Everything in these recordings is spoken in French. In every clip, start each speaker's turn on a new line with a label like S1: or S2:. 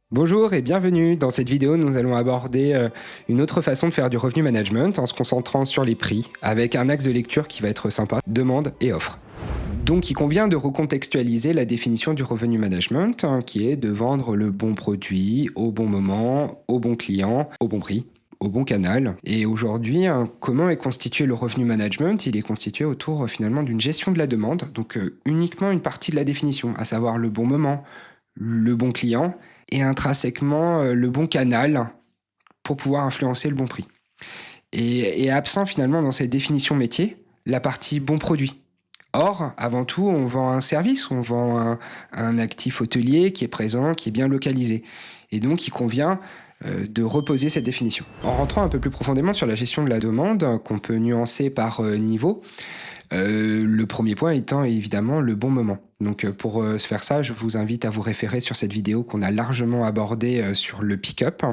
S1: Bonjour et bienvenue. Dans cette vidéo, nous allons aborder une autre façon de faire du revenu management en se concentrant sur les prix, avec un axe de lecture qui va être sympa, demande et offre. Donc il convient de recontextualiser la définition du revenu management, qui est de vendre le bon produit au bon moment, au bon client, au bon prix, au bon canal. Et aujourd'hui, comment est constitué le revenu management? Il est constitué autour finalement d'une gestion de la demande, donc uniquement une partie de la définition, à savoir le bon moment, le bon client et intrinsèquement le bon canal pour pouvoir influencer le bon prix. Et absent finalement dans cette définition métier, la partie bon produit. Or, avant tout, on vend un service, on vend un actif hôtelier qui est présent, qui est bien localisé. Et donc, il convient de reposer cette définition. En rentrant un peu plus profondément sur la gestion de la demande, qu'on peut nuancer par niveau, le premier point étant évidemment le bon moment. Donc pour se faire ça, je vous invite à vous référer sur cette vidéo qu'on a largement abordée sur le pick-up,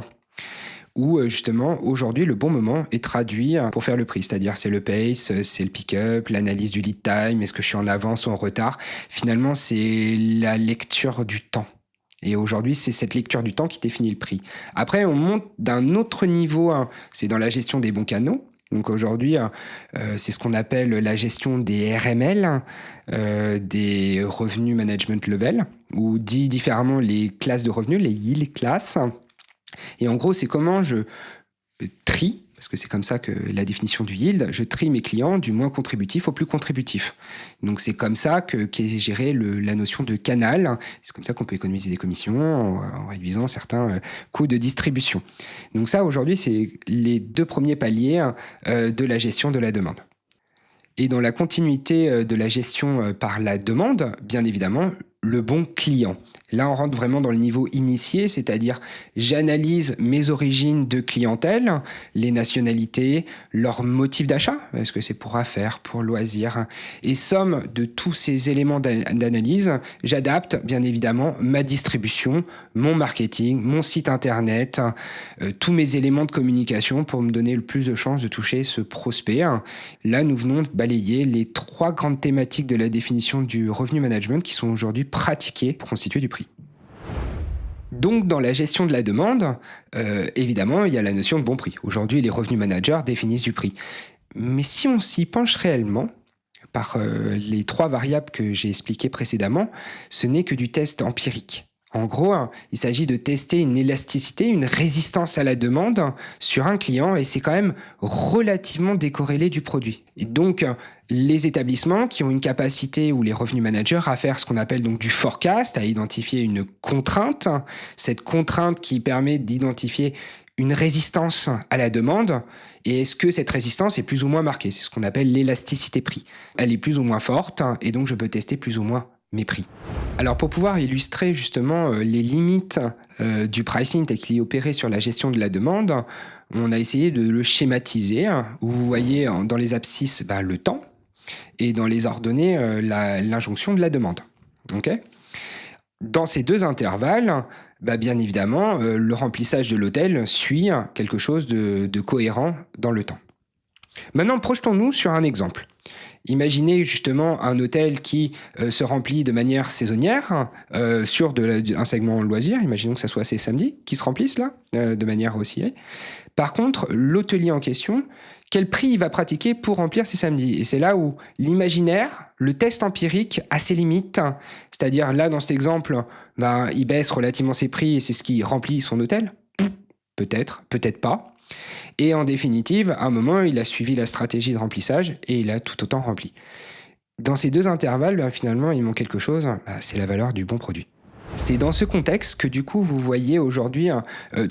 S1: où justement aujourd'hui le bon moment est traduit pour faire le prix, c'est-à-dire c'est le pace, c'est le pick-up, l'analyse du lead time, est-ce que je suis en avance ou en retard. Finalement, c'est la lecture du temps. Et aujourd'hui, c'est cette lecture du temps qui définit le prix. Après, on monte d'un autre niveau, c'est dans la gestion des bons canaux. Donc aujourd'hui, c'est ce qu'on appelle la gestion des RML, des revenus management level, ou dit différemment les classes de revenus, les yield classes. Et en gros, c'est comment je trie, parce que c'est comme ça que la définition du yield, je trie mes clients du moins contributif au plus contributif. Donc c'est comme ça qu'est gérée la notion de canal. C'est comme ça qu'on peut économiser des commissions en réduisant certains coûts de distribution. Donc ça, aujourd'hui, c'est les deux premiers paliers de la gestion de la demande. Et dans la continuité de la gestion par la demande, bien évidemment, le bon client. Là, on rentre vraiment dans le niveau initié, c'est-à-dire j'analyse mes origines de clientèle, les nationalités, leurs motifs d'achat, est-ce que c'est pour affaires, pour loisirs, et somme de tous ces éléments d'analyse, j'adapte bien évidemment ma distribution, mon marketing, mon site internet, tous mes éléments de communication pour me donner le plus de chances de toucher ce prospect. Là, nous venons de balayer les trois grandes thématiques de la définition du revenu management qui sont aujourd'hui pratiquées pour constituer du prix. Donc, dans la gestion de la demande, évidemment, il y a la notion de bon prix. Aujourd'hui, les revenus managers définissent du prix. Mais si on s'y penche réellement, par les trois variables que j'ai expliquées précédemment, ce n'est que du test empirique. En gros, il s'agit de tester une élasticité, une résistance à la demande sur un client et c'est quand même relativement décorrélé du produit. Et donc, les établissements qui ont une capacité ou les revenus managers à faire ce qu'on appelle donc du forecast, à identifier une contrainte, cette contrainte qui permet d'identifier une résistance à la demande, et est-ce que cette résistance est plus ou moins marquée? C'est ce qu'on appelle l'élasticité prix. Elle est plus ou moins forte, et donc je peux tester plus ou moins mes prix. Alors pour pouvoir illustrer justement les limites du pricing tel qu'il est opéré sur la gestion de la demande, on a essayé de le schématiser, où vous voyez dans les abscisses le temps, et dans les ordonnées l'injonction de la demande. Okay, dans ces deux intervalles, bien évidemment, le remplissage de l'hôtel suit quelque chose de cohérent dans le temps. Maintenant, projetons-nous sur un exemple. Imaginez justement un hôtel qui se remplit de manière saisonnière sur un segment loisir, imaginons que ça soit ces samedis, qui se remplissent là, de manière oscillée. Par contre, l'hôtelier en question, quel prix il va pratiquer pour remplir ces samedis? Et c'est là où l'imaginaire, le test empirique a ses limites. C'est-à-dire là, dans cet exemple, il baisse relativement ses prix et c'est ce qui remplit son hôtel. Peut-être, peut-être pas. Et en définitive, à un moment, il a suivi la stratégie de remplissage et il a tout autant rempli. Dans ces deux intervalles, finalement, il manque quelque chose, c'est la valeur du bon produit. C'est dans ce contexte que du coup, vous voyez aujourd'hui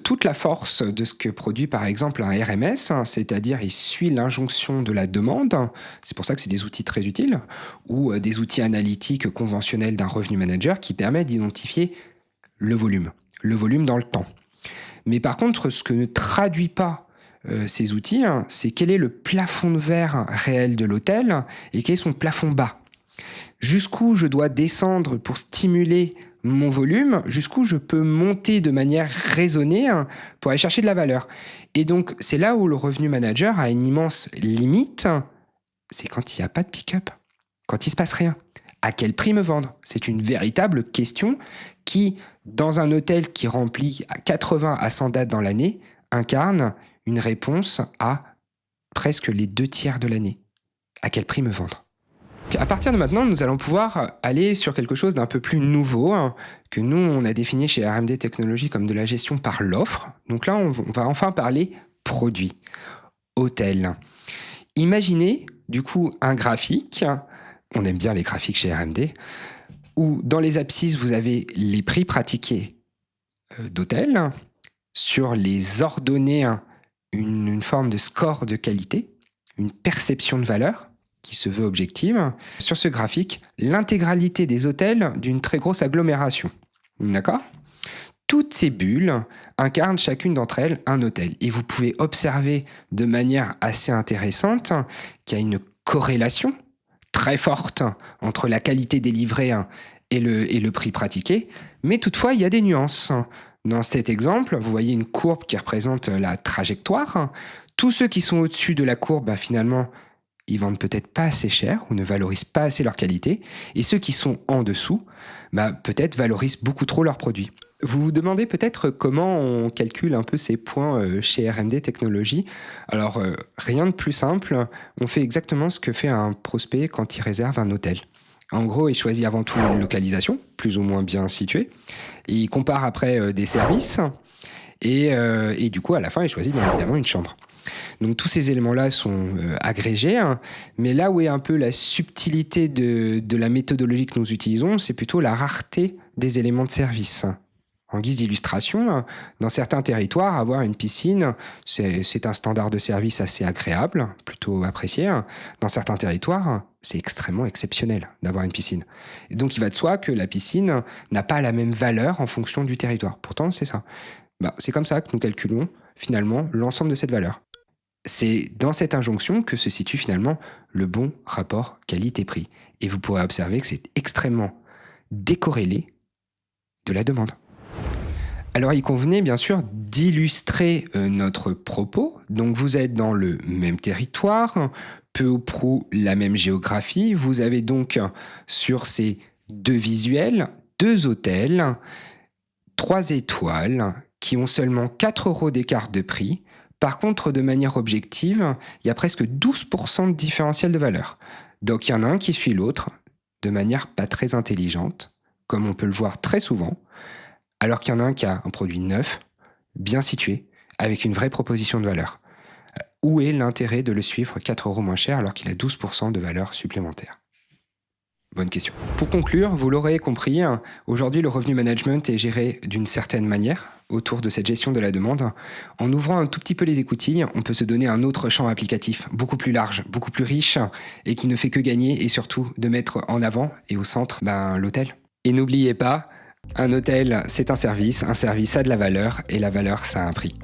S1: toute la force de ce que produit par exemple un RMS, c'est-à-dire il suit l'injonction de la demande, c'est pour ça que c'est des outils très utiles, ou des outils analytiques conventionnels d'un revenu manager qui permettent d'identifier le volume dans le temps. Mais par contre, ce que ne traduit pas ces outils, c'est quel est le plafond de verre réel de l'hôtel et quel est son plafond bas. Jusqu'où je dois descendre pour stimuler mon volume, jusqu'où je peux monter de manière raisonnée pour aller chercher de la valeur. Et donc, c'est là où le revenu manager a une immense limite, c'est quand il n'y a pas de pick-up, quand il ne se passe rien. À quel prix me vendre? C'est une véritable question qui, dans un hôtel qui remplit à 80 à 100 dates dans l'année, incarne une réponse à presque les 2 tiers de l'année. À quel prix me vendre? À partir de maintenant, nous allons pouvoir aller sur quelque chose d'un peu plus nouveau, que nous, on a défini chez RMD Technologies comme de la gestion par l'offre. Donc là, on va enfin parler produit, hôtel. Imaginez, du coup, un graphique, on aime bien les graphiques chez RMD, où dans les abscisses, vous avez les prix pratiqués d'hôtel, sur les ordonnées, une forme de score de qualité, une perception de valeur, qui se veut objective. Sur ce graphique, l'intégralité des hôtels d'une très grosse agglomération. D'accord? Toutes ces bulles incarnent chacune d'entre elles un hôtel. Et vous pouvez observer de manière assez intéressante qu'il y a une corrélation très forte entre la qualité délivrée et le prix pratiqué. Mais toutefois, il y a des nuances. Dans cet exemple, vous voyez une courbe qui représente la trajectoire. Tous ceux qui sont au-dessus de la courbe, finalement, ils vendent peut-être pas assez cher ou ne valorisent pas assez leur qualité. Et ceux qui sont en dessous, peut-être valorisent beaucoup trop leurs produits. Vous vous demandez peut-être comment on calcule un peu ces points chez RMD Technologies. Alors, rien de plus simple. On fait exactement ce que fait un prospect quand il réserve un hôtel. En gros, il choisit avant tout une localisation, plus ou moins bien située. Il compare après des services. Et du coup, à la fin, il choisit bien évidemment une chambre. Donc tous ces éléments-là sont agrégés, mais là où est un peu la subtilité de la méthodologie que nous utilisons, c'est plutôt la rareté des éléments de service. En guise d'illustration, dans certains territoires, avoir une piscine, c'est un standard de service assez agréable, plutôt apprécié. Dans certains territoires, c'est extrêmement exceptionnel d'avoir une piscine. Et donc il va de soi que la piscine n'a pas la même valeur en fonction du territoire. Pourtant, c'est ça. C'est comme ça que nous calculons finalement l'ensemble de cette valeur. C'est dans cette injonction que se situe finalement le bon rapport qualité-prix. Et vous pourrez observer que c'est extrêmement décorrélé de la demande. Alors il convenait bien sûr d'illustrer notre propos. Donc vous êtes dans le même territoire, peu ou prou la même géographie. Vous avez donc sur ces 2 visuels, 2 hôtels, 3 étoiles qui ont seulement 4 € d'écart de prix. Par contre, de manière objective, il y a presque 12% de différentiel de valeur. Donc il y en a un qui suit l'autre de manière pas très intelligente, comme on peut le voir très souvent, alors qu'il y en a un qui a un produit neuf, bien situé, avec une vraie proposition de valeur. Où est l'intérêt de le suivre 4 € moins cher alors qu'il a 12% de valeur supplémentaire? Bonne question. Pour conclure, vous l'aurez compris, aujourd'hui le revenu management est géré d'une certaine manière autour de cette gestion de la demande. En ouvrant un tout petit peu les écoutilles, on peut se donner un autre champ applicatif, beaucoup plus large, beaucoup plus riche, et qui ne fait que gagner, et surtout de mettre en avant et au centre l'hôtel. Et n'oubliez pas, un hôtel c'est un service a de la valeur, et la valeur ça a un prix.